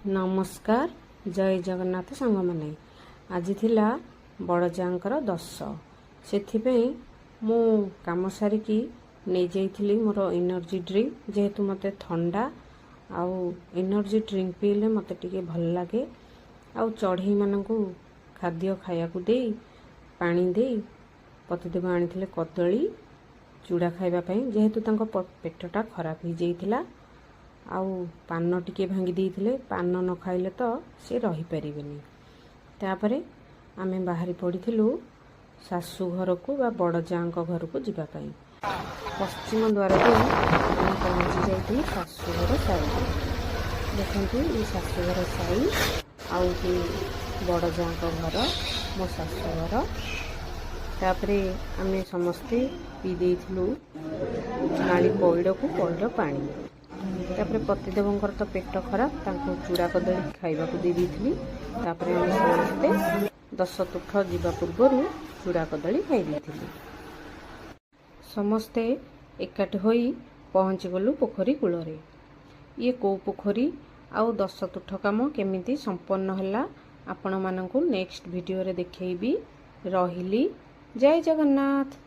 नमस्कार जय जगन्नाथ सांग मैंने आज थिला बड़ जांकर 10 से मु कम सारिकी नहीं जाइली मोर एनर्जी ड्रिंक जेहेतु मत ठंडा आउ एनर्जी ड्रिंक पीले मत टे भल लगे आउ चढ़ई मान खाद्य खाया दे पानी दे पतिदेव आनी कदली चूड़ा खावाई जेहेतु पेटटा खराब हो जाइथिला आउ पान टिके भांगी देइथिले पान न खाइले तो से रही परिबेनी। तापरे आमे बाहरी पड़िथिलु सासू घर को बा बड़ जांक घर को जीवा पाई। पश्चिम द्वार को आमे पहुंची जाइथिलु सासू घर साई। देखंतु ये सासू घर साई आउ कि बड़ जांक घर मो सासू घर। तापरे आमे समस्ते पी देइथिलु नाली पइड को पइड पानी। तापरे पतिदेवंकर तो पेट खराब तांको चूड़ा कदली खाइबाकू दे देइथिली। तापरे हम समस्ते 10 तुठ जीवा पूर्व चूड़ा कदली खाई देइथिली। समस्ते एकाठी होई पहुँची गलु पोखरी कूलरे। ये को पोखरी आउ 10 तुठ काम केमिति संपन्न हला आपण मानकू नेक्स्ट वीडियो रे देखैबी। रहिली जय जगन्नाथ।